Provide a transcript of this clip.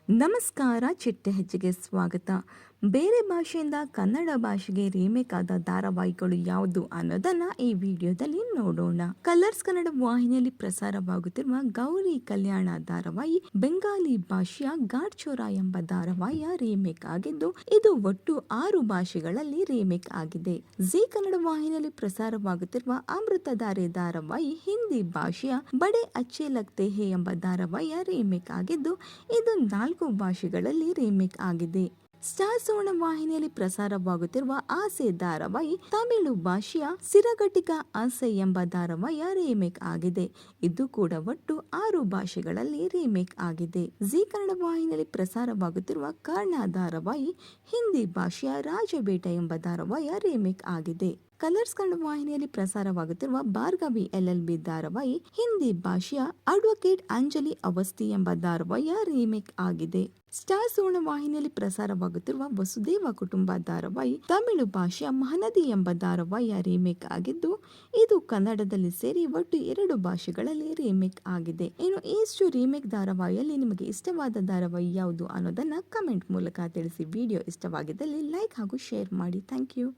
ನಮಸ್ಕಾರ. ಚಿಟ್ಟೆ ಹೆಜ್ಜೆಗೆ ಸ್ವಾಗತ. ಬೇರೆ ಭಾಷೆಯಿಂದ ಕನ್ನಡ ಭಾಷೆಗೆ ರೀಮೇಕ್ ಆದ ಧಾರಾವಾಹಿಗಳು ಯಾವುದು ಅನ್ನೋದನ್ನ ಈ ವಿಡಿಯೋದಲ್ಲಿ ನೋಡೋಣ. ಕಲರ್ಸ್ ಕನ್ನಡ ವಾಹಿನಿಯಲ್ಲಿ ಪ್ರಸಾರವಾಗುತ್ತಿರುವ ಗೌರಿ ಕಲ್ಯಾಣ ಧಾರಾವಾಹಿ ಬೆಂಗಾಲಿ ಭಾಷೆಯ ಗಾಡ್ಚೋರ ಎಂಬ ಧಾರಾವಾಹಿಯ ರೀಮೇಕ್ ಆಗಿದ್ದು, ಇದು ಒಟ್ಟು 6 ಭಾಷೆಗಳಲ್ಲಿ ರೀಮೇಕ್ ಆಗಿದೆ. ಜಿ ಕನ್ನಡ ವಾಹಿನಿಯಲ್ಲಿ ಪ್ರಸಾರವಾಗುತ್ತಿರುವ ಅಮೃತಧಾರೆ ಧಾರಾವಾಹಿ ಹಿಂದಿ ಭಾಷೆಯ ಬಡೆ ಅಚ್ಚೆ ಲಗ್ತೆ ಹೇ ಎಂಬ ಧಾರಾವಾಹಿಯ ರೀಮೇಕ್ ಆಗಿದ್ದು, ಇದು 4 ಭಾಷೆಗಳಲ್ಲಿ ರೀಮೇಕ್ ಆಗಿದೆ. ಸ್ಟಾರ್ ಸುವರ್ಣ ವಾಹಿನಿಯಲ್ಲಿ ಪ್ರಸಾರವಾಗುತ್ತಿರುವ ಆಸೆ ಧಾರಾವಾಹಿ ತಮಿಳು ಭಾಷೆಯ ಸಿರಗಟಿಕ ಆಸೆ ಎಂಬ ಧಾರಾವಾಹಿಯ ರೀಮೇಕ್ ಆಗಿದೆ. ಇದು ಕೂಡ ಒಟ್ಟು 6 ಭಾಷೆಗಳಲ್ಲಿ ರೀಮೇಕ್ ಆಗಿದೆ. ಜಿ ಕನ್ನಡ ವಾಹಿನಿಯಲ್ಲಿ ಪ್ರಸಾರವಾಗುತ್ತಿರುವ ಕರ್ಣ ಧಾರಾವಾಹಿ ಹಿಂದಿ ಭಾಷೆಯ ರಾಜಬೇಟ ಎಂಬ ಧಾರಾವಾಹಿಯ ರೀಮೇಕ್ ಆಗಿದೆ. ಕಲರ್ಸ್ ಕನ್ನಡ ವಾಹಿನಿಯಲ್ಲಿ ಪ್ರಸಾರವಾಗುತ್ತಿರುವ ಭಾರ್ಗವಿ LLB ಧಾರಾವಾಹಿ ಹಿಂದಿ ಭಾಷೆಯ ಅಡ್ವೊಕೇಟ್ ಅಂಜಲಿ ಅವಸ್ಥಿ ಎಂಬ ಧಾರಾವಾಹಿಯ ರೀಮೇಕ್ ಆಗಿದೆ. ಸ್ಟಾರ್ ಸುವರ್ಣ ವಾಹಿನಿಯಲ್ಲಿ ಪ್ರಸಾರವಾಗುತ್ತಿರುವ ವಸುದೇವ ಕುಟುಂಬ ಧಾರಾವಾಹಿ ತಮಿಳು ಭಾಷೆಯ ಮಹನದಿ ಎಂಬ ಧಾರಾವಾಹಿಯ ರೀಮೇಕ್ ಆಗಿದ್ದು, ಇದು ಕನ್ನಡದಲ್ಲಿ ಸೇರಿ ಒಟ್ಟು 2 ಭಾಷೆಗಳಲ್ಲಿ ರೀಮೇಕ್ ಆಗಿದೆ. ಇನ್ನು ಇಷ್ಟು ರೀಮೇಕ್ ಧಾರಾವಾಹಿಯಲ್ಲಿ ನಿಮಗೆ ಇಷ್ಟವಾದ ಧಾರಾವಾಹಿ ಯಾವುದು ಅನ್ನೋದನ್ನ ಕಮೆಂಟ್ ಮೂಲಕ ತಿಳಿಸಿ. ವಿಡಿಯೋ ಇಷ್ಟವಾಗಿದ್ದಲ್ಲಿ ಲೈಕ್ ಹಾಗೂ ಶೇರ್ ಮಾಡಿ. Thank you.